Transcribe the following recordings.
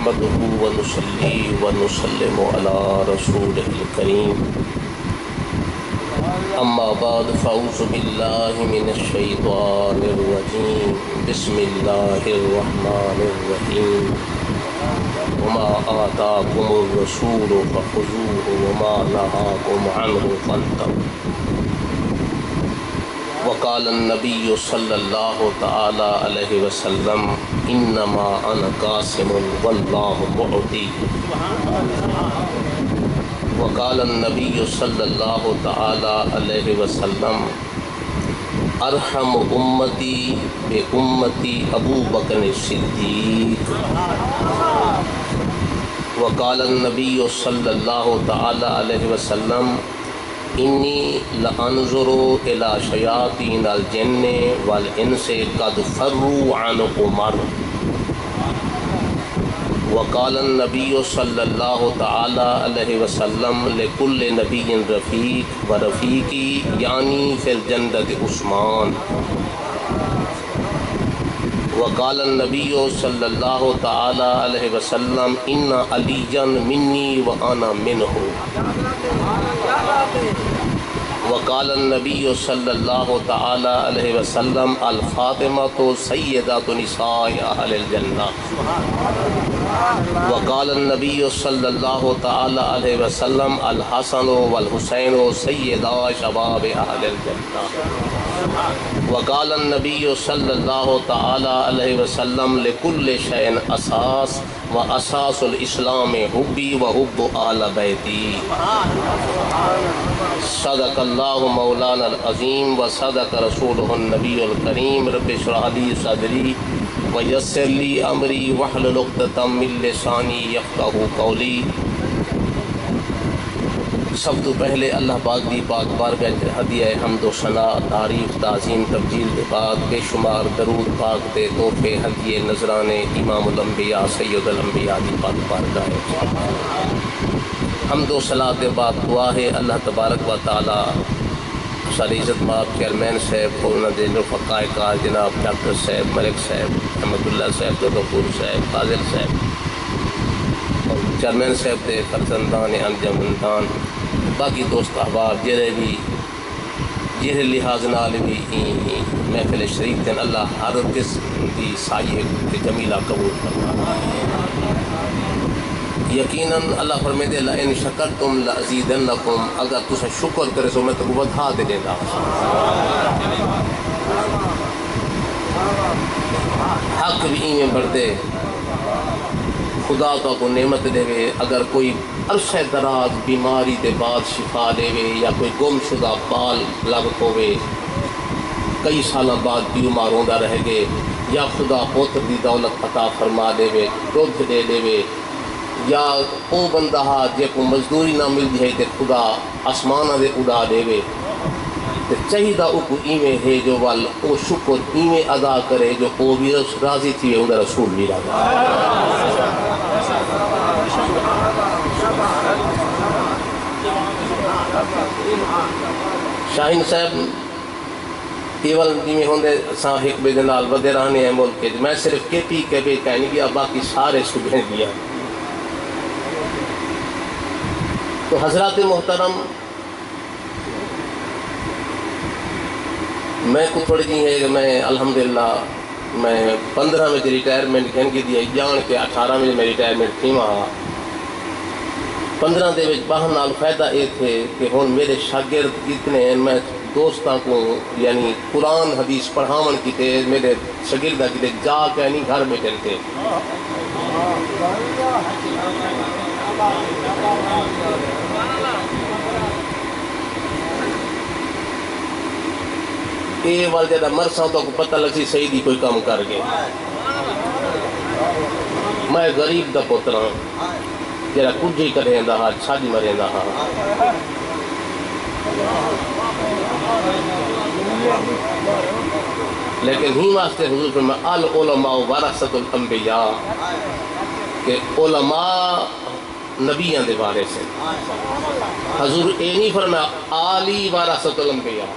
نحمده ونصلي ونسلم على رسوله الكريم اما بعد فاعوذ بالله من الشيطان الرجيم بسم الله الرحمن الرحيم وما آتاكم الرسول فخذوه وما نهاكم عنه فانتهوا وقال النبي صلى الله تعالى عليه وسلم انما انا قاسم والله معطي وقال النبي صلى الله تعالى عليه وسلم ارحم امتی بامتی ابو بکر الصدیق وقال النبي صلى الله تعالى عليه وسلم انی لانظر الی شیاطین الجن والانس قد فروا عن عمر وقال النبی صلی اللہ تعالی علیہ وسلم لکل نبی رفیق ورفیقی یعنی فی الجنت عثمان وقال النبی صلی اللہ تعالی علیہ وسلم ان علیجا منی وانا منہ وقال النبی صلی اللہ تعالی علیہ وسلم الفاطمة سیدۃ نساء اہل الجنہ وقال النبی صلی اللہ تعالی علیہ وسلم الحسن والحسین سیدا شباب اہل الجنہ وقال النبی صلی اللہ تعالی علیہ وسلم لکل شیء اساس واساس الاسلام حبی وحب اہل بیتی صدق اللہ مولانا العظیم وصدق رسولہ النبی الکریم رب اشرح لی صدری ویسر لی امری واحلل عقدۃ من لسانی یفقہوا قولی۔ سب تو پہلے اللہ پاک دی پاک بارگاہ ہدیہ حمد و ثنا تعریف تعظیم تبجیل کے بعد بے شمار درود پاک دے تحفے ہدیے نذرانے امام الانبیاء سید الانبیاء دی پاک بارگاہ حمد و صلاۃ کے بعد دعا ہے اللہ تبارک و تعالی ساری عزت مآب چیئرمین صاحب اور انہوں نے رفقاء کار جناب ڈاکٹر صاحب ملک صاحب احمد اللہ صاحب غفور صاحب فاضل صاحب اور چیئرمین صاحب دے فرزندان انجمندان باقی دوست احباب جہے لحاظ نال بھی محفل شریف دن اللہ ہر قسم دی سائے جمیلہ قبول کرنا یقیناً اللہ فرمائے دے لئن شکرتم لازیدنکم اگر تسا شکر کرے سو میں تو بدھا دے دینا حق بھی میں بڑھتے خدا تو کو نعمت دے وے اگر کوئی عرصہ دراز بیماری دے بعد شفا دے وے یا کوئی گم شدہ بال لگ ہوئے کئی سالہ بعد بیمار ہوندہ رہ گئے یا خدا پوتر دی دولت عطا فرما دے وے دودھ دے دے وے یا او بندہ جے کو مزدوری نہ مل جائے تے خدا آسمانہ دے اڑا دے وے تے چاہیدہ او کو ایمیں ہے جو وال او شکر ایمیں ادا کرے جو او بھی راضی تھی وے اندر رسول بھی راضی شاہین صاحب ایول میں ہوندے ساں ایک بے دنال ودے رہنے ہیں ملک کے میں صرف کے پی کے بے کہنی گیا باقی سارے صبح دیا تو حضرات محترم میں کو تھوڑی جی ہے کہ میں الحمدللہ میں 15 میں ریٹائرمنٹ کہن کی دیا جان کے 18 میں ریٹائرمنٹ تھی وہاں 15 دے وچ باہن نال فائدہ اے تھے کہ ہون میرے شاگرد اتنے ہیں میں دوستاں کو یعنی قرآن حدیث پڑھاون کی تے میرے شاگردہ کی تے جا کے نہیں گھر بیٹھن تھے اے وال جدہ مرساں تو کو پتہ لگسی سیدی کوئی کام کر گئے میں غریب دا پتر ہوں جرا کچھ ہی کریں دا ہاں چھاڑی مریں دا ہاں لیکن ہی واسطے حضور فرمائے العلماء ورثۃ الانبیاء کہ علماء نبیاں دے بارے سے حضور اے نہیں فرمایا آلی ورثۃ الانبیاء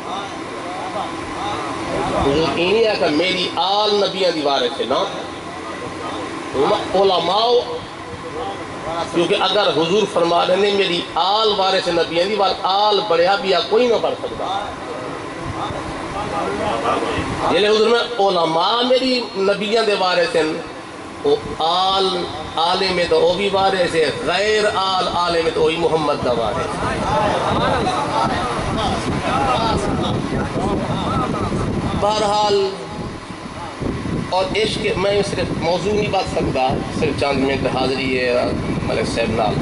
حضور اے نہیں ہے کہ میری آل نبیاں دی بارے سے نا علماء کیونکہ اگر حضور فرما رہے ہیں میری آل وارث نبی ہیں وال آل بڑھیا بھی کوئی نہ بڑھ سکتا، یعنی حضور میں علماء میری نبیاں دے وارث ہیں، وہ آل آلے میں تو وہ بھی وارث ہے، غیر آل آلے میں تو وہی محمد دا وارث ہے۔ بہرحال اور عشق میں صرف موضوع نہیں بات سکتا، صرف چند منٹ حاضری ہے ملک صاحب نال،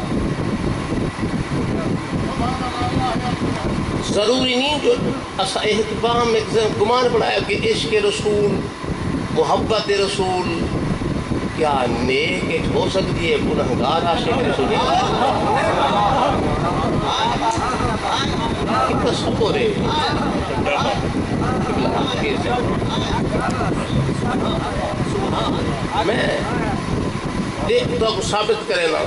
ضروری نہیں جو اسا اہتمام میں گمان بڑھایا کہ عشق رسول محبت رسول کیا نیک ہو سکتی ہے گنہگار عاشق رسول کتنا شکر ہے میں ایک تو ثابت کرے نا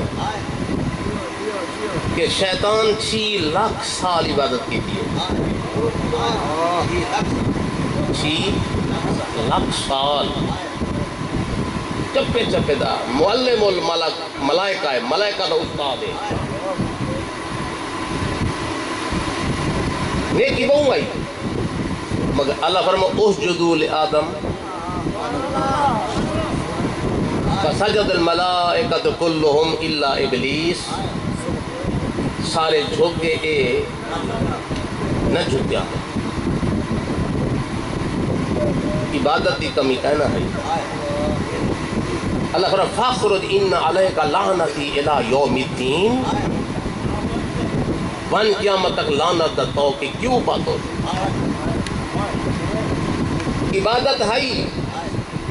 کہ شیطان 6 لاکھ سال عبادت کی تھی، 6 لاکھ سال چپے چپے دا معلم الملک ملائکہ ہے، ملائکہ دا استاد ہے، نیکی بہوں آئی مگر اللہ فرما اسجدوا لآدم فسجد الملائکۃ کلہم الا ابلیس، سارے جھک گئے اے نہ جھکیا، عبادت کی کمی کہنا ہے۔ اللہ فرما فاخرج ان علیک لعنتی الی یوم الدین، بن قیامت تک لعنت تو کہ کیوں بات ہو، عبادت ہے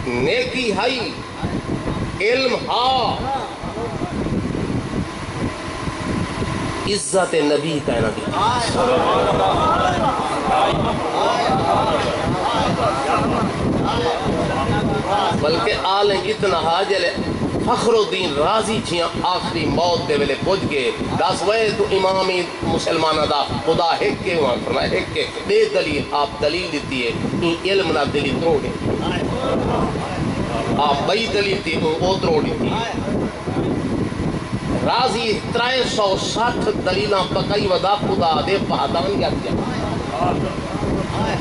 نیکی ہے علم ہا، عزت نبی کہنا بھی بلکہ آلیں اتنا حاجل فخر الدین راضی چھیاں آخری موت دے ویلے پوچھ گئے دس وے تو امامی مسلمانہ دا خدا ہک کے وہاں فرمائے ہک کے دے دلیل، آپ دلیل دیتی ہے این علم نہ دلیل تروڑے، آپ بئی دلیل تھی وہ تروڑی تھی، راضی 360 دلیلاں پکائی ودا خدا دے پہدان یا دیا،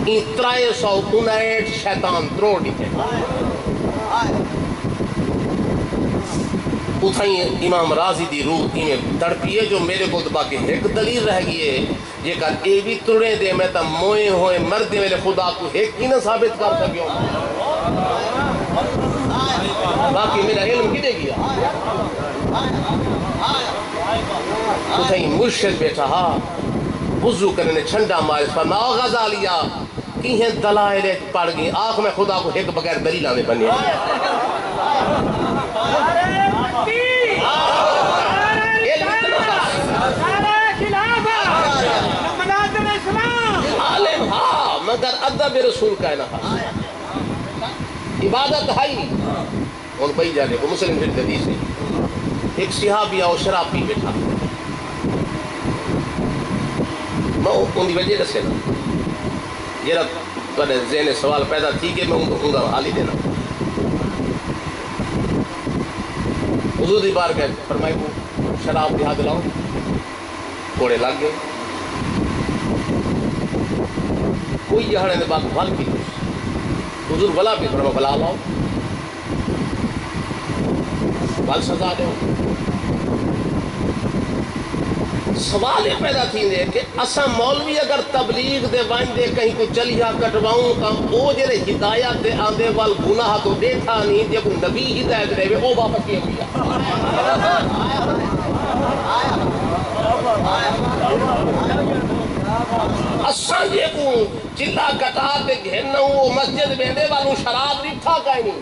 این 359 شیطان تروڑی تھے، اتھائیں امام راضی دی روح میں تڑپی ہے جو میرے کو باقی ایک دلیل رہ گئی ہے یہ کہا اے بھی تڑے دے میں تا موئے ہوئے مردے میرے خدا کو ایک ہی نہ ثابت کر سکیوں، باقی میرا علم کی دے گیا، اتھائیں مرشد بیٹھا ہاں وضو کرنے چھنڈا مارس پر ناو غزالیا کی ہیں دلائل پڑھ گئی آنکھ میں خدا کو ایک بغیر دلیل آنے بنی عالم ہاں مگر ادب رسول کہنا ہاں عبادت ہے ان بھائی جانے کو مسلم فی الحدیث ہے ایک صحابی اور شراب پی بیٹھا میں ان کی وجہ سے نا یہ رب ذہن سوال پیدا تھی کہ میں ان کا حال ہی دینا حضور دی بار کہ فرمائی کو شراب دہا دلاؤ کوڑے لگ گئے کوئی جہاں نے بات بھال کی حضور بلا بھی فرما بلا لاؤ بل سزا دو سوال یہ پیدا تھی دے کہ اسا مولوی اگر تبلیغ دے وائن دے کہیں کو چلیا کٹواؤں کا او جرے ہدایت دے آندے وال گناہ تو دیکھا نہیں جب نبی ہدایت دے او واپس کیا ہوئی اسا جے کو چلا کٹا دے گھنوں وہ مسجد بیندے والوں شراب ریٹھا کہیں نہیں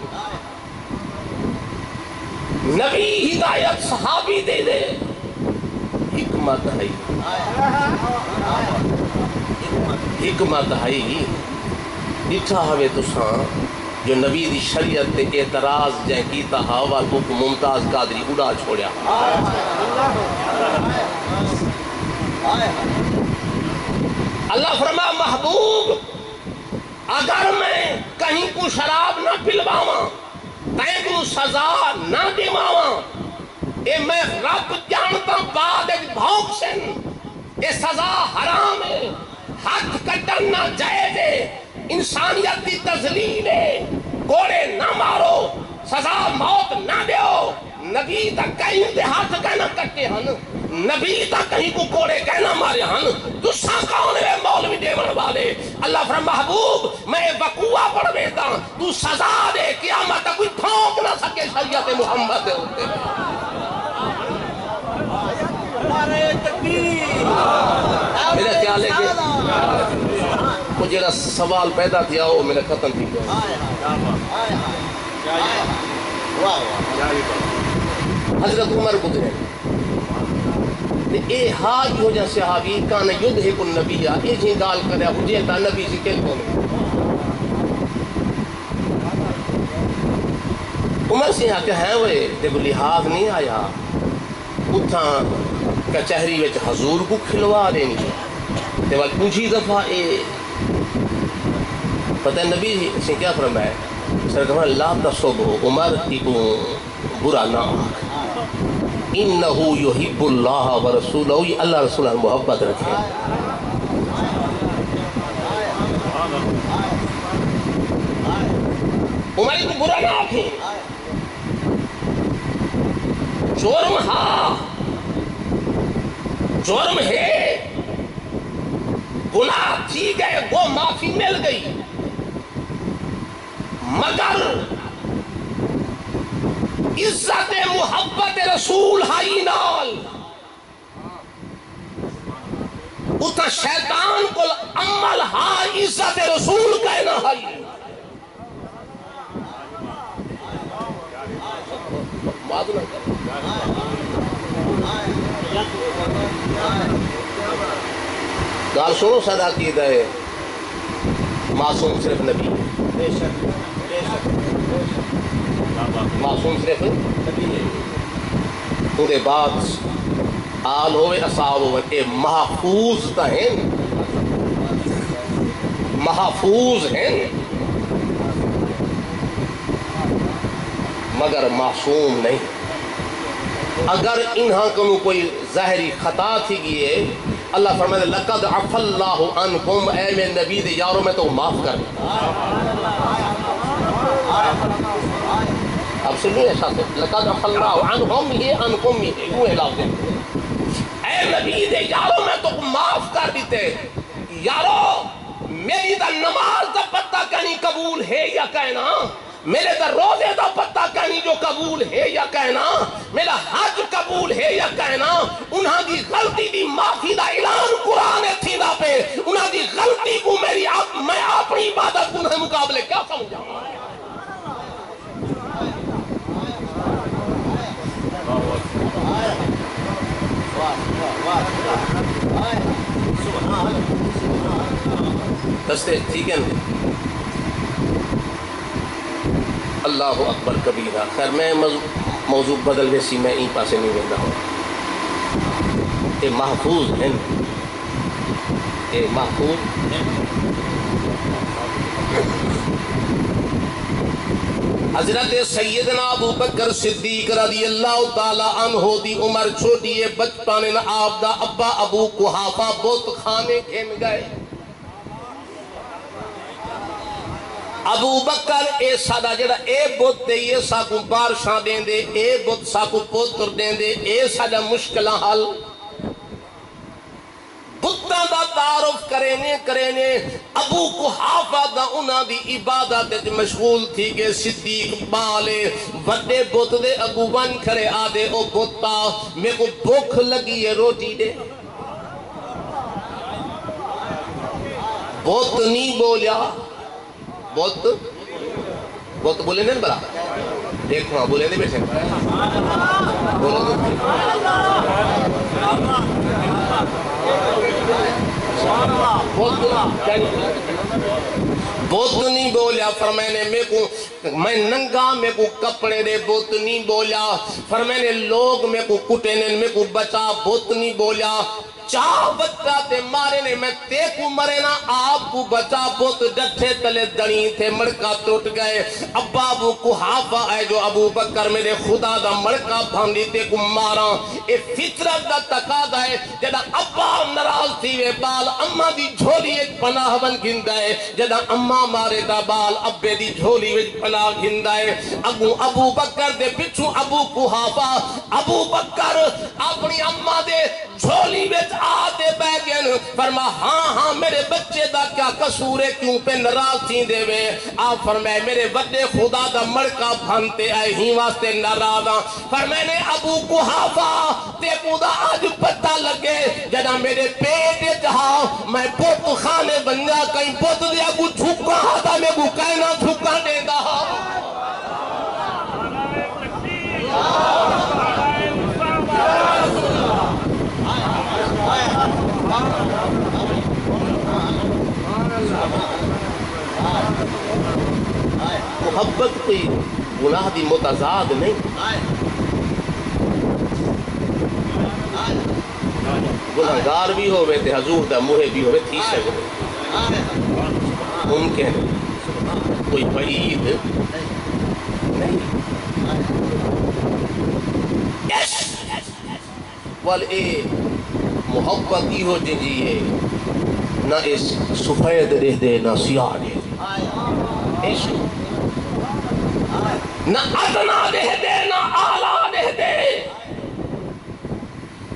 نبی ہدایت صحابی دے دے حکمت ہے حکمت ہے ڈٹھا ہوئے تساں جو نبی دی شریعت تے اعتراض جائیں کیتا ہوا کو ممتاز قادری اڑا چھوڑیا اللہ فرما محبوب اگر میں کہیں کو شراب نہ پلواواں تین کو سزا نہ دیواواں اے میں رب جانتا بعد ایک بھونک سن اے سزا حرام ہے، ہاتھ کٹن نہ جائز ہے، انسانیت کی تذلیل ہے، کوڑے نہ مارو، سزا موت نہ دیو، نبی تک کہیں دے ہاتھ کہنا کٹے ہن، نبی تک کہیں کو کوڑے کہنا مارے ہن، تو سا کون ہے مولوی دیون والے؟ اللہ فرما محبوب میں وقوع پڑھ بیتا تو سزا دے، قیامت کوئی ٹھونک نہ سکے شریعت محمد دے ہوتے۔ میرا خیال ہے کہ وہ جڑا سوال پیدا کیا ہو میرا ختم تھی گیا۔ حضرت عمر گزرے اے حاج ہو جا صحابی کان یدھک النبی اے جی گال کریا حجے تا نبی سی کل کون عمر سے آتے ہیں وہ دیکھو لحاظ نہیں آیا اتھا کچہری وچ حضور کو کھلوا دینی تے وقت دوسری دفعہ اے پتہ نبی سے کیا فرمایا سرکار لا تصبو عمر کو برا نہ انہو یحب اللہ ورسولہ یہ اللہ رسول اللہ محبت رکھے عمر کو برا نہ آکھیں جرم ہاں جرم ہے گناہ تھی گئے وہ معافی مل گئی مگر عزت محبت رسول ہائی نال اتنا شیطان کو عمل ہاں عزت رسول کہنا ہائی گال سنو صدا کی دے معصوم صرف نبی معصوم صرف نبی تو دے بعد آل ہوئے اصحاب ہوئے اے محفوظ تا ہیں محفوظ ہیں مگر معصوم نہیں اگر انہاں کو کوئی ظاہری خطا تھی گئے اللہ فرمائے لقد عفا اللہ عنکم اے میں نبی دے یاروں میں تو معاف کر اب سنیے ایسا سے لقد عفا اللہ عنہم ہی عنکم ہی یوں ہے لفظ اے نبی دے یاروں میں تو معاف کر دیتے یارو میری دا نماز دا پتہ کہیں قبول ہے یا کہنا میرے در روزے دا پتہ کہنی جو قبول ہے یا کہنا میرا حج قبول ہے یا کہنا انہاں دی غلطی دی معافی دا اعلان قرآن تھی دا پہ انہاں دی غلطی کو میں اپنی عبادت انہیں مقابلے کیا سمجھا دستے ٹھیک ہے اللہ اکبر کبیرہ خیر میں موضوع بدل ویسی میں این پاسے نہیں ویندہ ہوں اے محفوظ ہیں اے محفوظ ہیں حضرت سیدنا ابو بکر صدیق رضی اللہ تعالی عنہ دی عمر چھوٹی ہے بچپانے نہ آپ دا ابا ابو قحافہ بت کھانے کھین گئے ابو بکر اے سادہ جڑا اے بت دے یہ ساکو بارشاں دیں دے اے بت ساکو پوتر دیں دے اے سادہ مشکلہ حل بتاں دا تعارف کرینے ابو قحافہ دا انہاں دی عبادت مشغول تھی کہ صدیق بالے وڈے بت دے ابو ون کھرے آدھے او بتا میں کو بھوک لگی ہے روٹی دے بت نہیں بولیا بہت بولے نہیں بڑا دیکھو ہاں بولے نہیں بیٹھے بہت نہیں بولیا فرمائنے میں ننگا میں کو کپڑے دے بہت نہیں بولیا فرمائنے لوگ میں کو کٹے نے میں کو بچا بہت نہیں بولیا چاہ بچہ تے مارے نے میں تے کو مرے نا آپ کو بچا بوت ڈٹھے تلے دنی تھے مڑکا ٹوٹ گئے ابا ابو قحافہ ہے جو ابو بکر میرے خدا دا مڑکا بھاندی تے کو مارا اے فطرت دا تقاضا ہے جدا ابا ناراض تھی وے بال اما دی جھولی ایک پناہ بن گھندا ہے جدا اما مارے دا بال ابے دی جھولی وچ پناہ گھندا ہے ابو بکر دے پچھو ابو قحافہ ابو بکر اپنی اما دے جھولی وچ آتے بیگن فرما ہاں میرے بچے دا کیا قصور ہے کیوں پہ ناراض تھی دے وے آپ فرمائے میرے بڑے خدا دا مڑکا بھانتے آئے ہی واسطے ناراض ہاں فرمائے نے ابو قحافہ تے خدا آج پتہ لگے جدا میرے پیٹ جہاں میں بوت خانے بنیا کہیں بوت دیا کو جھکا ہاں میں کو کہنا جھکا دے دا محبت کوئی گناہ دی متضاد نہیں گناہگار بھی ہوئے تے حضور دا موہے بھی ہوئے تھی سکتے ممکن کوئی بعید نہیں وال اے محبت ہی ہو جی نہ اس سفید رہ دے نہ سیاہ رہ دے نہ ادنا رہ دے نہ آلہ رہ دے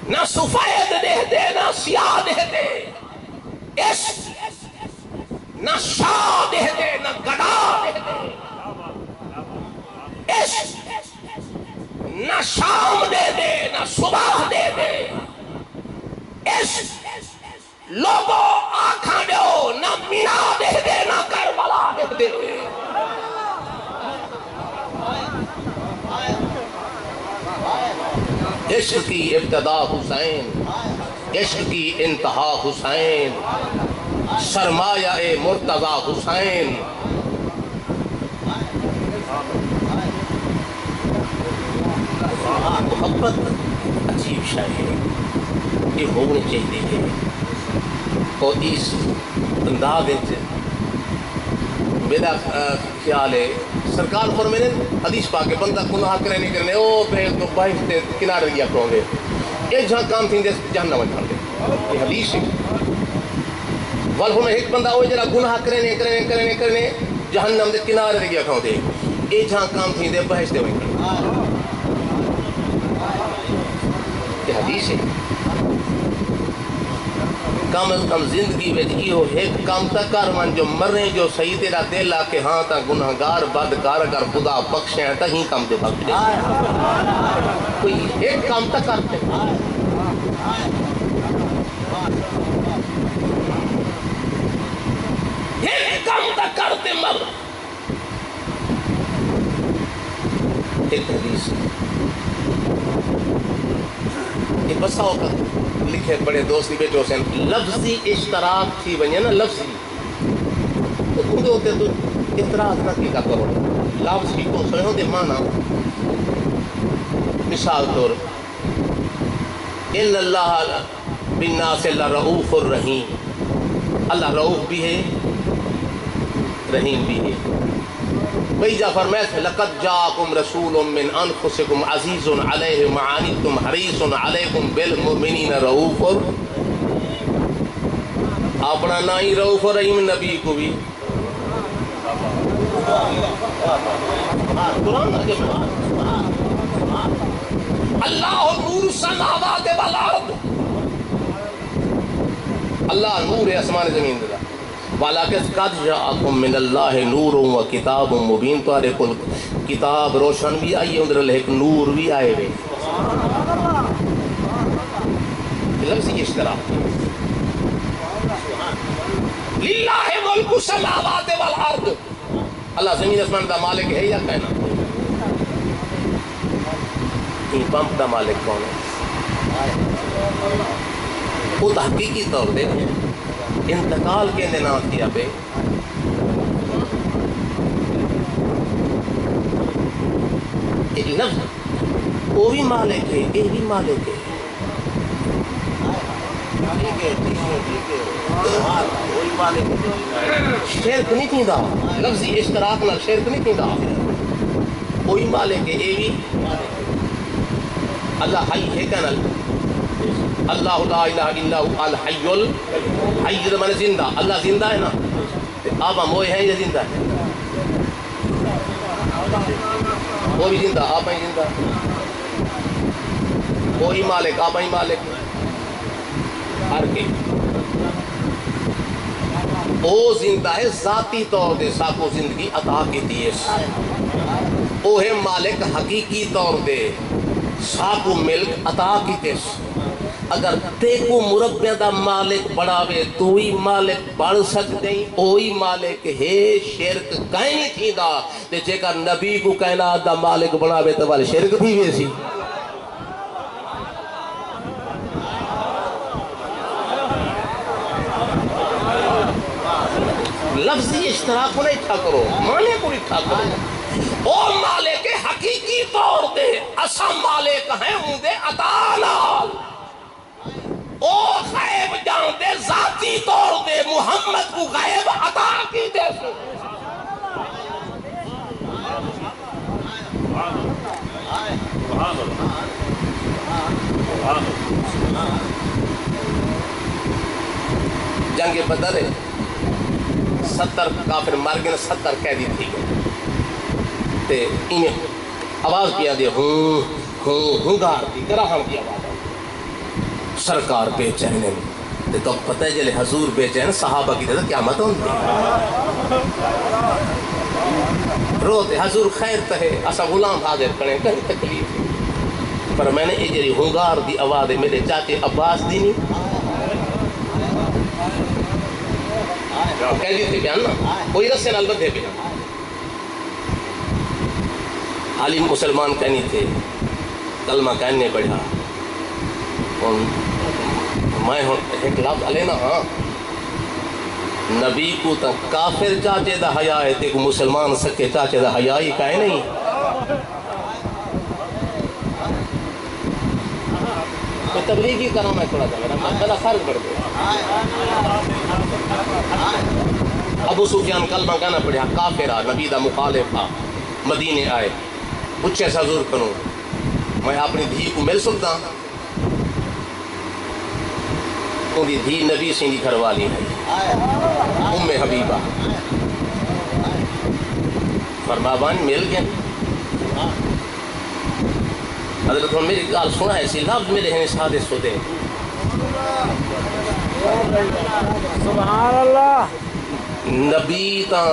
نہ سفید رہ دے نہ سیاہ رہ دے نہ شاہ رہ دے نہ گدا رہ دے نہ شام دے دے نہ صبح دے دے لوگو آنکھاں دیو نہ مینا دے دے نہ کربلا دے دے عشق کی ابتدا حسین عشق کی انتہا حسین سرمایہ مرتضی حسین محبت عجیب شاہ ہے یہ ہونے چاہیے ہے اور اس انداز میرا خیال ہے سرکار فرمائے حدیث پاک بندہ گناہ کرے نہیں کرنے او پہ تو باہر تے کنارے گیا کروں گے ایک جہاں کام تھی جہنم میں کھاندے یہ حدیث ہے والہوں ایک بندہ ہوئے جرا گناہ کرے نہیں کرنے جہنم دے کنارے گیا کروں دے ایک جہاں کام تھی دے بحث دے ہوئے یہ حدیث ہے کم از کم زندگی میں یہ ایک کام تک کر من جو مرنے جو صحیح تیرا دل آ کہ ہاں تا گناہگار بدکار اگر خدا بخشے ہیں تا ہی کام دے بخش دے کوئی ایک کام تک کرتے ایک کام تک کرتے مر ایک حدیث ایک بسا ہوگا لکھے بڑے دوستی بیٹھو سے لفظی اشتراک تھی بنیا نا لفظی تو خود ہوتے تو اعتراض نہ کی کا کرو لفظی کو سنو دے مانا مثال طور ان اللہ بالناس اللہ رؤوف الرحیم اللہ رؤوف بھی ہے رحیم بھی ہے بھئی جا فرمائے لقد جاءکم رسول من انفسکم عزیز علیہ معانیتم حریص علیکم بالمؤمنین رؤوف اپنا نائی رؤوف رحیم نبی کو بھی اللہ نور السماوات والارض اللہ نور اسمان زمین دلا وَلَكَدْ قَدْ جَاءَكُم مِّنَ اللَّهِ نُورٌ وَكِتَابٌ مُبِينٌ تمہارے کل کتاب روشن بھی آئی اندر ایک نور بھی آئے ہوئے لفظی اشتراک لِلَّهِ مُلْكُ السَّمَاوَاتِ وَالْأَرْضِ اللہ زمین اسمان دا مالک ہے یا کہنا این پمپ دا مالک کون ہے وہ تحقیقی طور دے انتقال کے دنات کیا پہ ایک لفظ وہ بھی مالک ہے یہ بھی مالک ہے شرک نہیں تھی دا لفظی اشتراک نال شرک نہیں تھی دا کوئی مالک اے بھی اللہ حی ہے کنل اللہ لا الہ الا هو الحی الحی من زندہ اللہ زندہ ہے نا آبا موئے ہیں یا زندہ ہے وہ بھی زندہ آبا ہی زندہ وہی مالک آبا ہی مالک ہر کے وہ زندہ ہے ذاتی طور دے ساکو زندگی عطا کی دیئے وہ ہے مالک حقیقی طور دے ساکو ملک عطا کی دیس اگر تے کو مربع دا مالک بڑھاوے تو ہی مالک بڑھ سکتے ہیں وہی مالک ہے شرک کہیں نہیں تھی دا تے جے کا نبی کو کہنا دا مالک بڑھاوے تو والے شرک تھی ویسی لفظی اشتراک کو نہیں تھا کرو مانے کو نہیں تھا کرو او مالک حقیقی طور دے اسا مالک ہیں ہوں دے عطانال او غیب جان دے ذاتی طور دے محمد کو غیب عطا کی دے سو جنگ بدر ہے 70 کافر مار گئے 70 قیدی تھی گئے تے انہیں آواز کیا دے ہوں گار دی گراہم کی آواز سرکار بے چین تے تو پتہ ہے جلے حضور بے چین صحابہ کی دے قیامت ہوں دی روتے حضور خیر تہے اسا غلام حاضر کریں کہیں تکلیف پر میں نے اجری ہنگار دی آواز میرے چاچے عباس دی نہیں قیدی تھے بیان نا کوئی رسے نال بدھے بیان عالم مسلمان کہنی تھے کلمہ کہنے پڑھا میں ایک لفظ علیہ نا ہاں نبی کو تا کافر چاچے دا حیاء ہے تے کو مسلمان سکے چاچے دا حیاء ہی کہے نہیں تو تبلیغی کروں میں تھوڑا تھا میرا بڑا فرق پڑ گیا ابو سفیان کلمہ کہنا پڑھا کافرہ نبی دا مخالفہ مدینے آئے پوچھے سے حضور کروں میں اپنی دھی کو مل سکتا ان دی دھی نبی سے دی گھر والی ہے ام حبیبہ فرمابان مل گئے حضرت میری گال سنا ہے اسی لفظ میرے ہیں سادے سودے سبحان اللہ نبی تا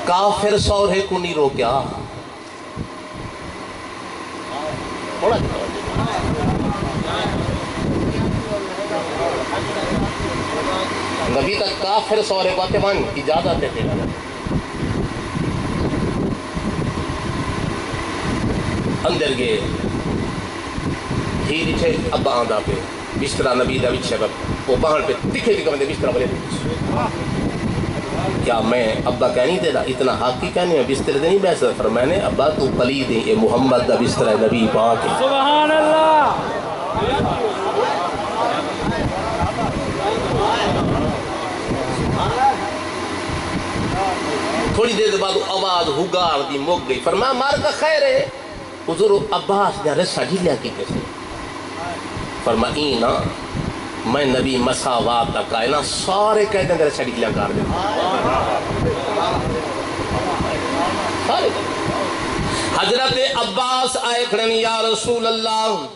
کافر سورے کو نہیں روکیا نبی تا کافر سورے کو آتے مان اجازت دیتے اندر گئے ہی دیچھے ابا آندہ پہ بسترہ نبی دا بچھے وہ باہر پہ دکھے دکھے بندے بسترہ بلے کیا میں ابا کہنی دے دا اتنا حق کی کہنی ہے بستر دے نہیں بیسا پر میں نے ابا تو پلی دیں یہ محمد دا بسترہ نبی پاک ہے سبحان اللہ تھوڑی دیر بعد آواز ہگار دی موک گئی فرمایا مار کا خیر ہے حضور عباس نے رسا ڈھیلیا کی کیسے فرمائینا میں نبی مساوات کا کائنا سارے کہتے ہیں رسا ڈھیلیا کار دیں حضرت عباس آئے کھڑن یا رسول اللہ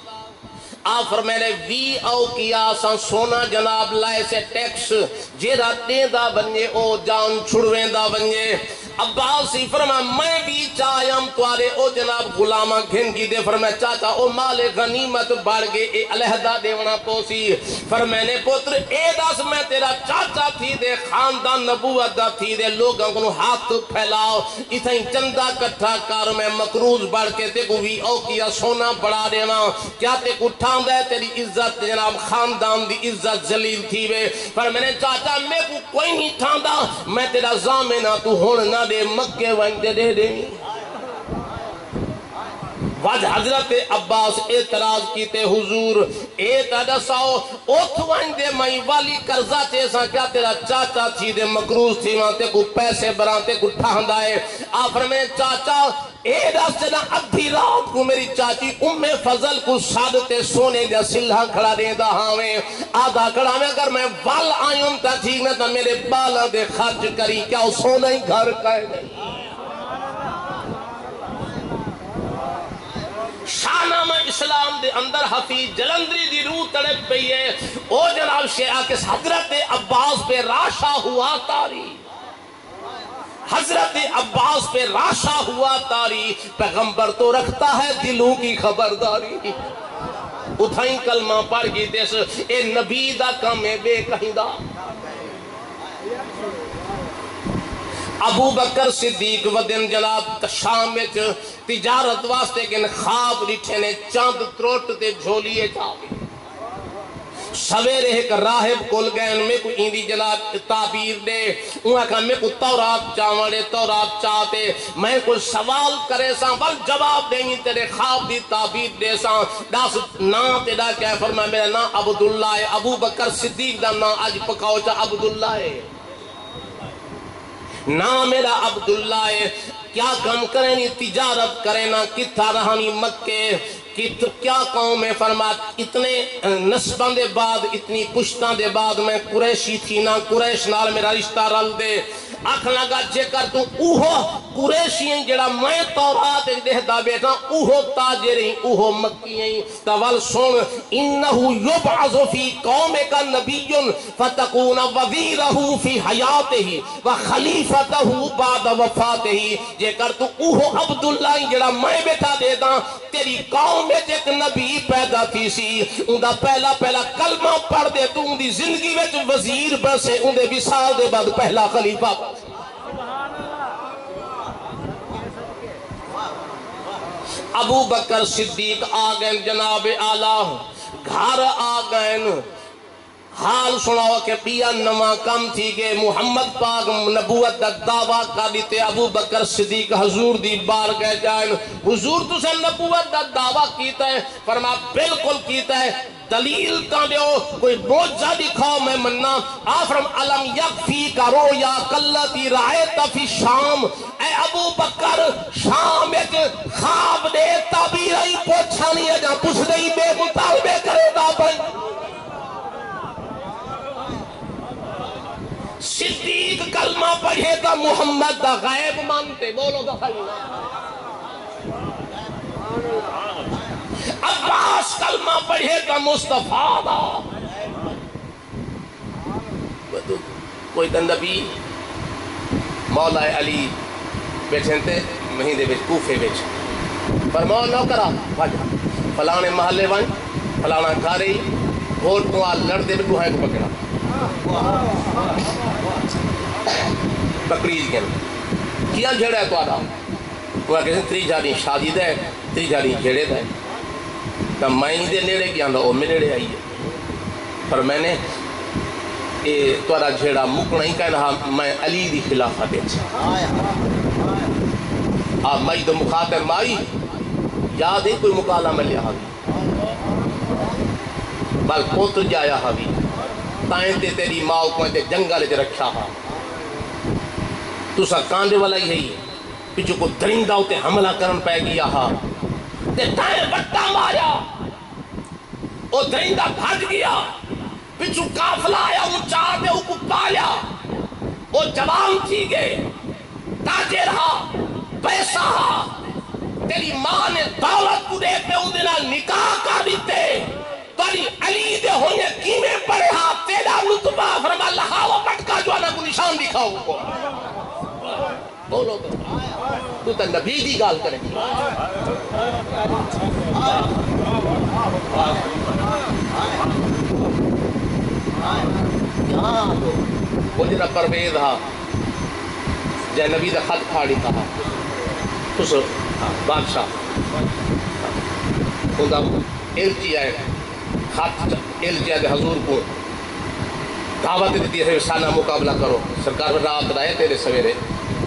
آپ فرمینے وی او کیا سان سونا جناب لائے سے ٹیکس جیدہ دیندہ بنجے او جان چھڑویندہ بنجے عباسی فرما میں بھی چاہیم توارے او جناب غلامہ گھن کی دے فرمائے چاچا او مال غنیمت بڑھ گئے اے علیحدہ دیونا پوسی فرمائنے پتر اے داس میں تیرا چاچا تھی دے خاندان نبوت دا تھی دے لوگوں کو ہاتھ پھیلاؤ اتھیں چندہ کٹھا کار میں مقروض بڑھ کے تے کو وی او کیا سونا بڑھا دینا کیا تے کو ٹھان دے تیری عزت جناب خاندان دی عزت ذلیل تھی وے فرمائنے چاچا میں کو کوئی نہیں ٹھان دا میں تیرا زامنہ تو ہون نہ دے مکے وائن دے دے دے وج حضرت عباس اعتراض کیتے حضور اے تا دساؤ اوتھ ون دے میں والی قرضہ تے سا کیا تیرا چاچا تھی دے مقروض تھی وہاں تے کو پیسے برانتے کو ٹھاندا ہے آپ فرمائے چاچا اے دس جنا ادھی رات کو میری چاچی ام فضل کو سادتے سونے دے سلہا کھڑا دے دا ہاویں آدھا کھڑا میں اگر میں وال آئیم تا ٹھیک نہ تا میرے بالا دے خرچ کری کیا وہ سونا ہی گھر کہے گئی شاہنامہ اسلام دے اندر حفیظ جلندری دی روح تڑپ پئی ہے او جناب شیعہ کے حضرت عباس پہ راشا ہوا تاری حضرت عباس پہ راشا ہوا تاری پیغمبر تو رکھتا ہے دلوں کی خبرداری اتھائیں کلمہ پڑھ گی دیس اے نبی دا کم بے کہیں دا ابو بکر صدیق ودن جناب شام میں تجارت واسطے کن خواب لٹھے نے چاند تروٹ تے جھولیے جاوے سویرے ایک راہب کل گئن میں کو ایندی جناب تعبیر دے انہاں کہا میں کو تورات چاوڑے تورات چاہتے میں کو سوال کرے ساں بل جواب دیں تیرے خواب دی تعبیر دے ساں داس نا تیرا کیا فرمایا میرا نا عبداللہ ہے ابو بکر صدیق دا نا آج پکاؤ چا عبداللہ ہے نا میرا عبداللہ ہے کیا کم کریں نی تجارت کریں نا کتھا رہانی مکے کیا قوم ہے فرمات اتنے نسبان دے بعد اتنی پشتان دے بعد میں قریشی تھی نا قریش نال میرا رشتہ رل دے آکھ لگا جے کر تو اوہو قریشی ہیں جڑا میں تورات دہدا بیٹا اوہو تاجر ہیں اوہو مکی ہیں تول سن انہو یبعث فی قوم کا نبی فتکون وزیرہو فی حیاتہی وخلیفتہو بعد وفاتہی جے کر تو اوہو عبداللہ ہیں جڑا میں بیٹا دے دا تیری قوم میں ایک نبی پیدا تھی سی اندہ پہلا کلمہ پڑھ دے تو اندی زندگی میں وزیر بسے اندے وصال دے بعد پہلا خلیفہ ابو بکر صدیق آگئن جناب آلہ گھر آگئن حال سناو کہ پیا نواں کم تھی کہ محمد پاک نبوت دا دعویٰ کر دیتے ابو بکر صدیق حضور دی بار گئے جائن حضور تو سے نبوت دا دعویٰ کیتا ہے فرما بالکل کیتا ہے دلیل کا دیو کوئی موجزہ دکھاؤ میں مننا آفرم علم یکفی کا رویا کلتی رائیتا فی شام اے ابو بکر شام ایک خواب دے تعبیرائی پوچھانی ہے جہاں پوچھ دئی بے مطالبے کرے دا بھائی صدیق کلمہ پڑھے تا محمد دا غیب مانتے بولو دا خلینا عباس کلمہ پڑھے تا مصطفیٰ دا کوئی تا نبی مولا علی بیٹھیں تے مہیندے بیچ کوفے بیچ فرماؤ نو کرا فلانے محلے وائن فلانا کھارے گھوڑ کو آل لڑ دے بٹو ہے کو پکڑا بکریج گئن کیا جھڑا ہے تو آدھا وہ کہتے ہیں تری جاری شادی دے تری جاری جھڑے دے تو میں دے نیڑے کیا اندھا او میں نیڑے آئی ہے پر میں نے تو آدھا جھڑا مکنا ہی کہنا میں علی دی خلافہ دے آپ میں تو مخاطب مائی یاد ہے کوئی مقالہ میں لیا حاوی بل پوتر جایا حاوی تائیں تے تیری ماں کو تے جنگل جے رکھا ہا تو سا کاندے والا ہی ہے پچھو کو درندہ ہوتے حملہ کرن پہ گیا ہا تے تائیں بٹا ماریا او درندہ بھاج گیا پچھو کافلہ آیا وہ چاہتے ہو کو پایا وہ جوان تھی گئے تاجر ہا پیسہ ہا تیری ماں نے دولت کو دیتے ہوں دینا نکاح کا دیتے تاری علی دے ہونے کیمیں پڑے ہاں تیرا لطبہ فرما اللہ وہ پٹکا جو آنا کو نشان دکھاؤ کو بولو تو تا نبی دی گال کریں وہ جنہ پرویز ہاں جائے نبی دا خط پھاڑی کہا اس بادشاہ خدا الچی آئے خط الچی آئے حضور کو دعوت دیتی ہے سانہ مقابلہ کرو سرکار میں رات رہے تیرے سویرے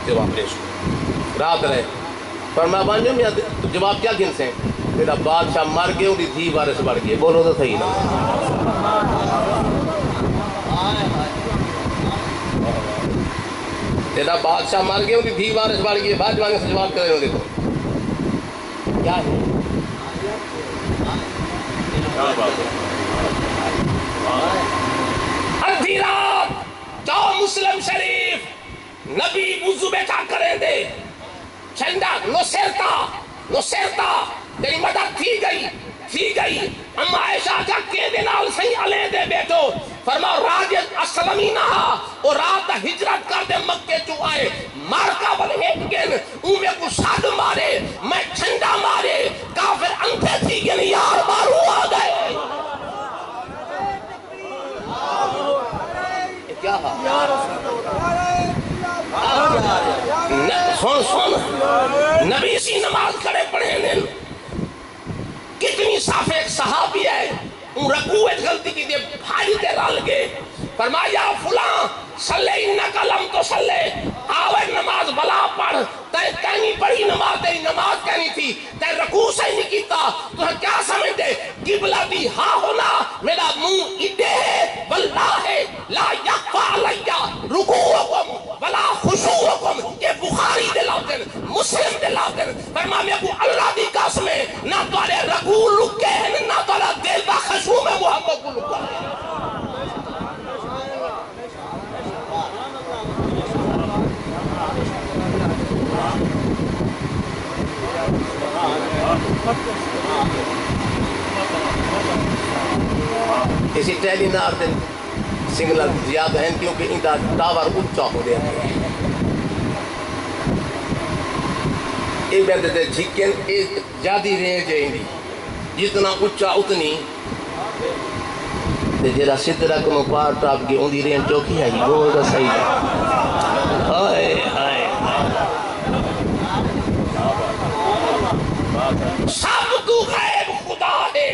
جواب ریس کو رات رہے فرمایا بانجو میں جواب کیا گن سے تیرا بادشاہ مر گئے ان کی دھی وارث بڑھ گئے بولو تو صحیح نا تیرا بادشاہ مر گئے ان کی دھی وارث بڑھ گئے بعد جوانے سے جواب کرے ہو دیکھو کیا ہے ادھی رات جاؤ مسلم شریف نبی وضو بیٹھا کریں دے چندہ نصیرتا تیری مدد تھی گئی اما عائشہ جا کے دنال صحیح علیہ دے بیٹھو فرماؤ راج اسلمی نہا اور رات ہجرت کر دے مکے چو آئے مارکا بل ہیٹ گن اومے کو ساد مارے میں چھنڈا مارے کافر انتھے تھی گن یار مارو آ گئے کیا سن نبی سی نماز کھڑے پڑھے ہیں کتنی صاف ایک صحابی ہے ان رکوعت غلطی کی دے بھائی تے رال گئے فرمایا فلاں صلی انکا لم تو صلی آوے نماز بلا پڑھ تینی پڑھی نماز تیری نماز کہنی تھی تے رکوع سے نہیں کیتا تو کیا سمجھتے قبلہ دی ہاں ہونا میرا منہ اڈے ہے واللہ لا یقفا علیہ رکوعکم ولا خشوعکم یہ بخاری دے لاؤدن مسلم دے لاؤدن فرما میں کو اللہ دی قسم ہے نہ تارے رکوع لکے ہیں نہ تارا دل با خشوع میں محمد کو لکا ہے اسی ٹیلی نار دن سنگلر زیادہ ہیں کیونکہ ان کا ٹاور اچھا ہو دیا ہے ایک بیندے دے جھکن ایک زیادی رینج ہے اندی جتنا اچھا اتنی جیرا سترہ کنو پار ٹاپ کی اندی رینج چوکی ہے وہ دا صحیح ہے ہائے ہائے سب کو غیب خدا ہے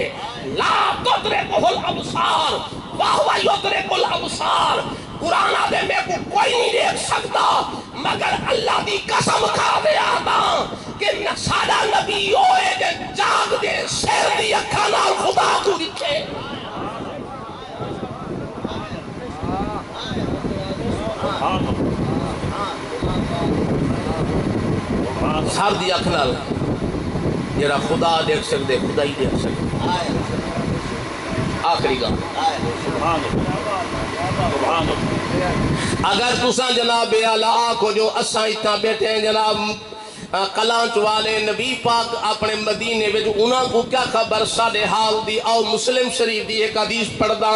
لا تدرکہ الابصار وہو یدرک الابصار قرآن آدھے میں کو کوئی نہیں دیکھ سکتا مگر اللہ دی قسم کھا دے آتا کہ سادہ نبی ہوئے دے جاگ دے سیر دی اکھانا خدا کو دکھے سار دی اکھنال جیرا خدا دیکھ سکتے خدا ہی دیکھ سکتے آخری کا اگر تساں جناب اللہ کو جو اساں اتنا بیٹھے ہیں جناب کلانچ والے نبی پاک اپنے مدینے میں جو انہاں کو کیا خبر ساڑھے حال دی او مسلم شریف دی ایک حدیث پڑھدا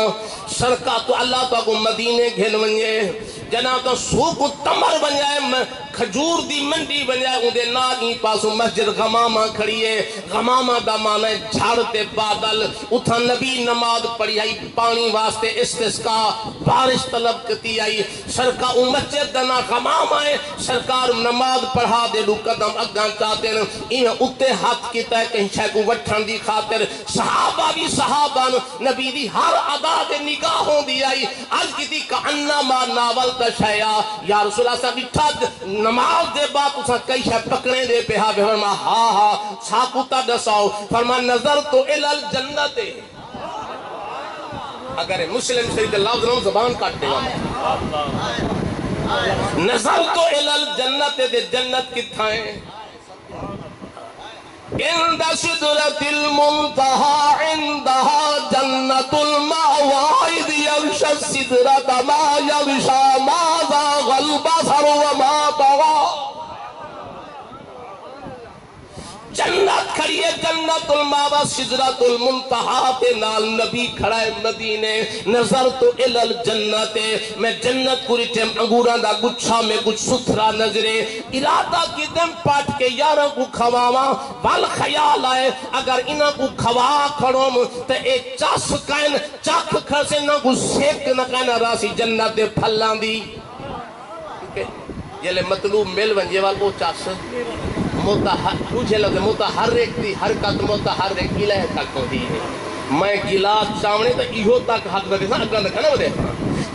سرکا تو اللہ تو کو مدینے گھن ونجے جناب تو سوق تمر بن جائے کھجور دی منڈی بن جائے اندے ناگی پاسو مسجد غمامہ کھڑی ہے غمامہ دا مانا ہے جھاڑتے بادل اتھا نبی نماز پڑھی آئی پانی واسطے استسقا بارش طلب کتی آئی سرکا مسجد دنا غمامہ ہے سرکار نماز پڑھا دے لو قدم اگاں چاہتے ہیں انہیں اتے ہاتھ کیتا ہے کہیں شاہ کو وٹھن دی خاطر صحابہ بھی صحابہ نبی دی ہر ادا دے نگاہوں دی آئی آج کی تھی کعنما ناول تشایا یا رسول اللہ صاحب اٹھا نماز دے بعد اسا کئی شاہ پکڑے دے پہ ہاں فرما ہاں ہاں ساکوتا دساؤ فرما نظر تو الالجنت اگر مسلم شریف اللہ عنہ زبان کاٹتے گا نظر تو الالجنت دے جنت کتھائیں عند سدرت المنتہا عندہا جنت المعوائد یغشى السدرت ما یغشى ما ذاغ البصر وما طغى جنت کھڑی ہے جنت الماوا سدرت المنتہا تے نال نبی کھڑا ہے مدینے نظر تو الالجنت میں جنت پوری ٹیم انگوراں دا گچھا میں کچھ ستھرا نظرے ارادہ کی دم پاٹ کے یاراں کو کھواواں وال خیال آئے اگر انہاں کو کھوا کھڑوں تے ایک چاس کائن چاک کھڑسے نہ کو سیک نہ کائنا راسی جنت دے پھلاں دی یہ لے مطلوب مل ونجے وال کو چاس متحرک دی حرکت متحرک گلہ تک ہوتی ہے میں گلاس چاونے تو ایہو تک حق دے ساں اگاں دکھانا وہ دے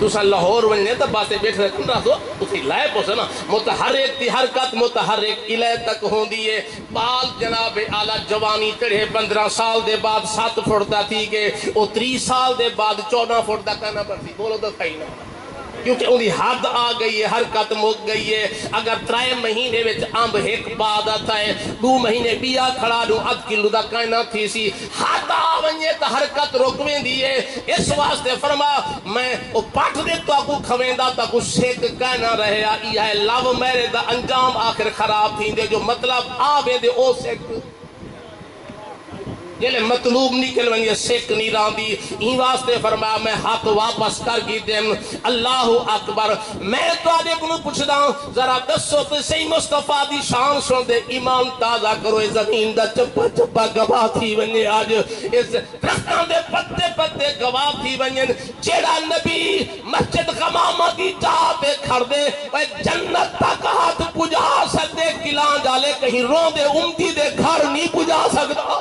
تسا لاہور ونجنے تا باسے بیٹھ رکھن رہا تو اسی لائے پوسے نا متحرک تی حرکت متحرک الہ تک ہوں دیئے بال جناب اعلیٰ جوانی چڑھے 15 سال دے بعد 7 فٹ دا تھی کہ او 30 سال دے بعد 14 فٹ دا کہنا پڑتی بولو تو کھائی نا کیونکہ انہی حد آ گئی ہے حرکت مک گئی ہے اگر 3 مہینے وچ امب ایک بعد آتا ہے 2 مہینے بیا کھڑا دوں 1 کلو دا کہنا تھی سی حد آ ونجے تا حرکت روکویں دیئے اس واسطے فرما میں او پاٹ دے تو آکو کھویں دا تا کو سیک کہنا رہے یہ ہے لو میرے دا انجام آخر خراب تھی دے جو مطلب آوے دے او سیک جلے مطلوب نکل ونجے سیک نہیں راندی این واسطے فرمایا میں ہاتھ واپس کر گی دیں اللہ اکبر میں تو آدھے کنو پوچھ دا ہوں ذرا دسو تو صحیح مصطفیٰ دی شان سن دے ایمان تازہ کرو اس زمین دا چپا چپا گواہ تھی ونجے آج اس رکھان دے پتے پتے گواہ تھی ونجے جیڑا نبی مسجد غمامہ کی جہاں پہ کھڑ دے وہ جنت تک ہاتھ پجا سکتے کلان جالے کہیں رو دے امتی دے گھر نہیں پجا سکتا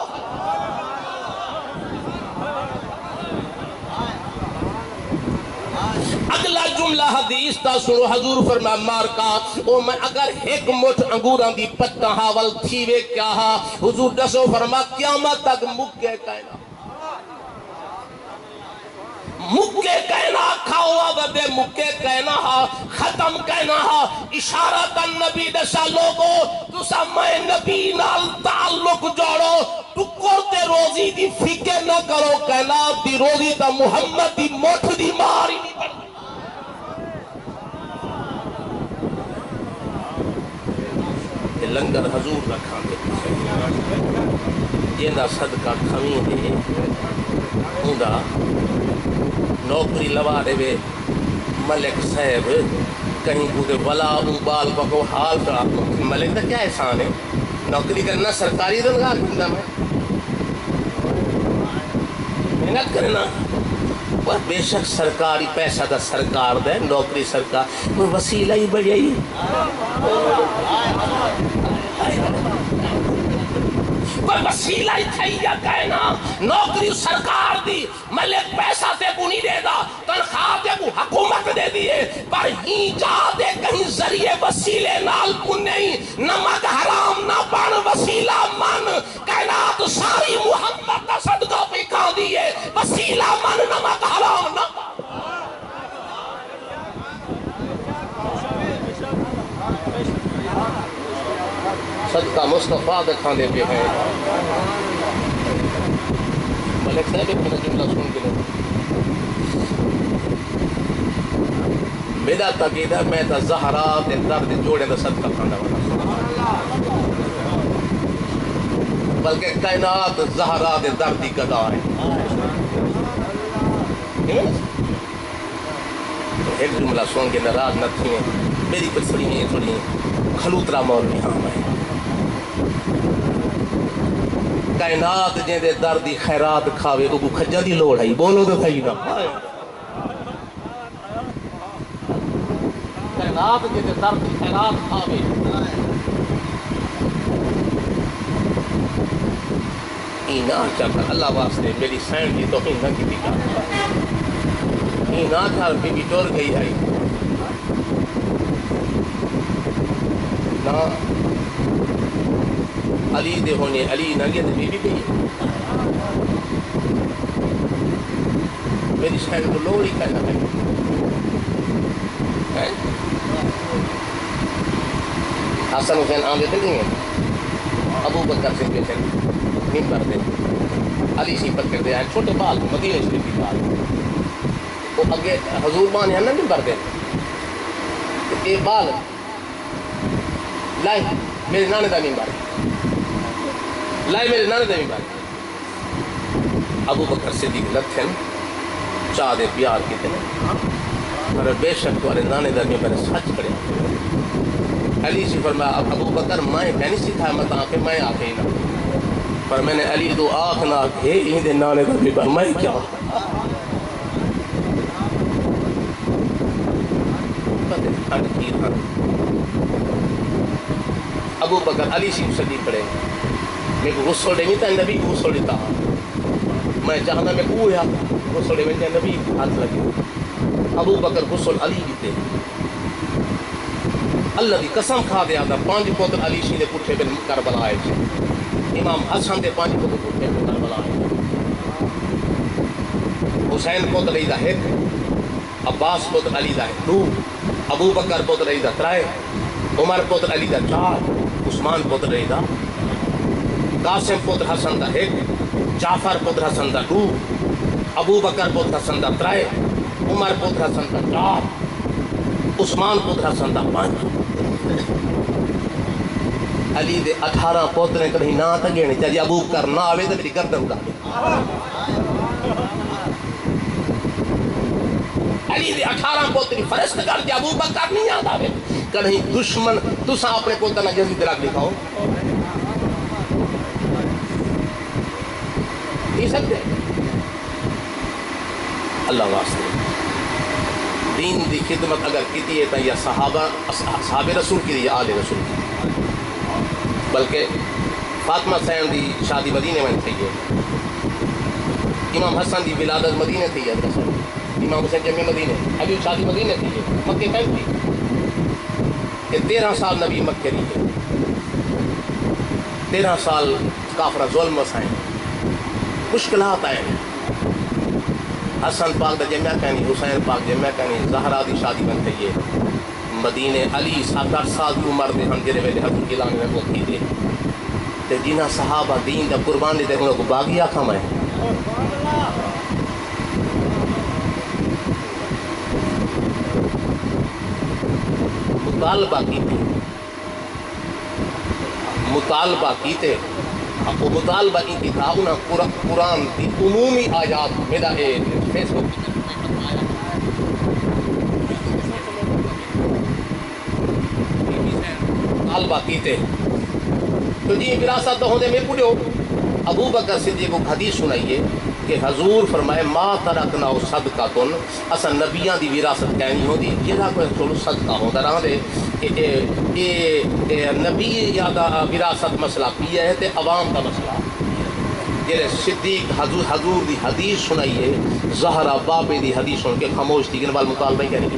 اگلا جملہ حدیث تا سنو حضور فرما مارکا او میں اگر ایک مٹھ انگوران دی پتہ حاول تھیوے کیا ہا حضور دسو فرما قیامت تک مکے کہنا مکے کہنا کھاوا بدے مکے کہنا ہا ختم کہنا ہا اشارت نبی دسا لوگو تسا میں نبی نال تعلق جوڑو ٹکر تے روزی دی فکر نہ کرو کہنا دی روزی تا محمد دی مٹھ دی ماری نہیں پڑ لنگر حضور رکھا دے یہ دا صدقہ کھویں دے ہوں دا نوکری لوا دے وے ملک صاحب کہیں کودے ولا بال پکو حال کرا ملک دا کیا احسان ہے نوکری کرنا سرکاری دنگاہ کندہ میں محنت کرنا بے شک سرکاری پیسہ دا سرکار دے نوکری سرکار کوئی وسیلہ ہی بڑھائی کوئی وسیلہ ہی تھئی یا کہنا نوکری سرکار دی ملک پیسہ تے کو نہیں دے دا تنخواہ تے کو حکومت دے دیئے پر ہی جا دے کہیں ذریعے وسیلے نال کو نہیں نمک حرام نہ بن وسیلہ من کائنات ساری محمد کا صدقہ پہ کھا دیئے وسیلہ من نمک حرام نہ صدقہ مصطفیٰ دکھا دے پہ ہیں ملک صاحب اپنا جملہ سن کے لیں میرا تقیدہ میں تا زہرات درد جوڑے دا صدقہ کھانا والا بلکہ کائنات زہرات دردی قدا ہے ایک جملہ سن کے ناراض نہ تھی میری پر تھوڑی خلوترا مولوی ہاں میں کائنات جن دے دردی خیرات کھاوے کو کھجا دی لوڑ ہے بولو تو صحیح نہ کائنات جن دے دردی خیرات کھاوے اینا چاہتا اللہ واسطے میری سین کی توہین نہ کی دیکھا اینا چاہتا بی بی ٹور گئی ہے نا علی دے ہونے علی نہ گیا تو بی بی گئی میری شہر کو لوڑ ہی کہنا ہے حسن حسین آمدے تھے نہیں ہیں ابو بکر سے پیچھے نہیں کر دے علی سی پر کر دے آئے چھوٹے بال مدینہ شریف کی بال وہ اگے حضور بان ہے نا نہیں کر دے اے بال لائے میرے نانے دا نہیں بار لائے میرے نانے دا نہیں بار ابو بکر صدیق لکھن چاہ دے پیار کی تنے پر بے شک تو نانے دا نہیں بار سچ کرے علی سی فرمایا اب ابو بکر میں نہیں سکھایا مت آنکھیں میں آنکھیں ہی نہ پر میں نے علی دو آنکھ نہ آنکھیں ہی دے نانے دا نہیں بار میں کیا ابو بکر علی سی صدیق پڑے میں کو غصہ دے نہیں تھا نبی کو غصہ دیتا میں چاہتا میں کویا غصہ دے میں نبی ہاتھ لگے ابو بکر غسل علی دیتے اللہ دی قسم کھا دیا تھا 5 پتر علی شی دے پٹھے بن کربلا آئے تھے امام حسن دے 5 پتر پٹھے بن کربلا آئے حسین پتر علی دا 1 عباس پتر علی دا 2 ابو بکر پتر علی دا 3 عمر پتر علی دا 4 عثمان پتر علی دا قاسم پتر حسن دا 1 جعفر پتر حسن دا 2 ابو بکر پتر حسن دا 3 عمر پتر حسن دا 4 عثمان پتر حسن دا 5 علی دے 18 پوترے کہیں نہ تگینے چاہیے ابو بکر نہ آوے تو میری گردن اڑا دے علی دے 18 پوتری فرشت کر دیا ابو بکر نہیں یاد آوے کہیں دشمن تساں اپنے پوتر نہ جزید رکھ لکھاؤ نہیں سکتے اللہ واسطے دین دی خدمت اگر کیتی ہے تو یا صحابہ رسول کی یا آل رسول کی بلکہ فاطمہ حسین دی شادی مدینے میں تھی ہے امام حسن دی ولادت مدینے تھی ہے امام حسین جمع مدینے علی شادی مدینے تھی ہے مکے میں تھی کہ 13 سال نبی مکے رہی ہے 13 سال کافرہ ظلم وسائیں مشکلات آئیں حسن پاک دا جمعہ کہنی حسین پاک جمعہ کہنی زہرا دی شادی بن تھی ہے مدینے علی 7-8 سال کی عمر دے ہم جرے ویلے حضور کی لانے میں کو کی دے تے جنہ صحابہ دین دا قربان دے انہوں کو باغی آکھا میں مطالبہ کیتے وہ مطالبہ کی تھا انہاں قرآن کی عمومی آیات میرا فیس بک مطالبہ کیتے تو جی وراثت تو ہوندے میں پڑھو ابو بکر صدیق کو حدیث سنائیے کہ حضور فرمائے ما ترکنا صدقاتن اصلا نبیاں دی وراثت کہنی ہوندی جہاں کوئی رسول صدقہ ہوندا رہا دے کہ نبی یا وراثت مسئلہ پیا ہے تے عوام کا مسئلہ جہاں صدیق حضور دی حدیث سنائیے زہرا بابے دی حدیث سن کے خاموش تھی کہ مطالبہ ہی کہنے کی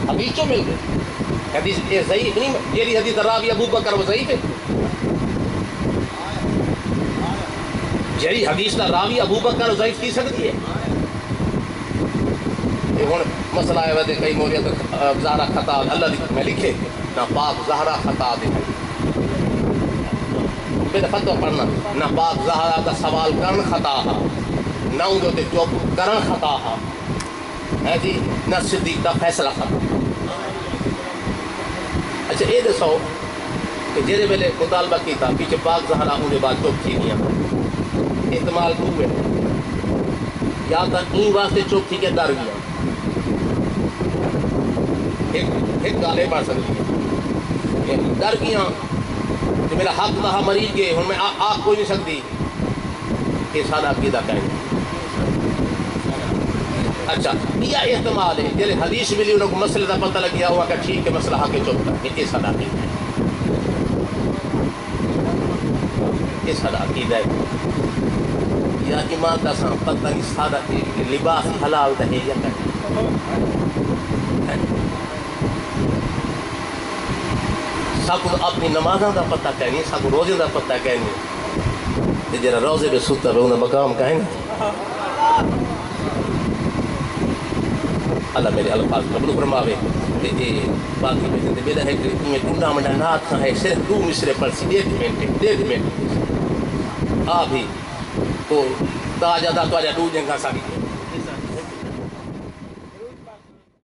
حدیث چو مل گئے حدیث یہ ضعیف نہیں یہ حدیث راوی ابو بکر وہ ضعیف ہے جہی حدیث کا راوی ابو بکر ضعیف کی سکتی ہے یہ ہوں مسئلہ ہے ویسے کئی مولیت زہرا خطا اللہ میں لکھے نہ پاک زہرا خطا دے میرا فتوہ پڑھنا نہ پاک زہرا کا سوال کرن خطا ہا نہ ان دے چوپ کرن خطا ہا ہے جی نہ صدیق کا فیصلہ خطا اچھا یہ دسو کہ جہے ویلے مطالبہ کیتا پیچھے پاک زہرا انہیں بعد چوپ تھی گیا احتمال تو ہے یا تو این واسطے چوپ تھی کہ ڈر گیا ایک گالے پڑھ سکتی ہے ڈر گیا کہ میرا حق تھا مریض گئے ہوں میں آپ کوئی نہیں سکتی کہ سارا عقیدہ کہیں اچھا یہ احتمال ہے جیسے حدیث ملی انہوں کو مسئلے کا پتہ لگ گیا ہوا کہ ٹھیک ہے مسئلہ حق چوکتا ہے یہ سارا عقیدہ ہے یہ سارا عقیدہ ہے یا ایمان کا سام پتہ نہیں سارا لباس حلال ہے یا کہ سب اپنی نمازوں کا پتہ کہنی سب روزے کا پتہ کہنی جرا روزے پہ ستا پہ انہیں مقام کہیں اللہ میرے الفاظ قبول فرماوے باقی میں زندہ بیدہ ہے کہ میں ٹنڈا منڈا نات کھا ہے صرف 2 مصرے پڑھ سی 1.5 منٹ آپ ہی تو تاجہ دا تو آجا 2 جنگا ساکی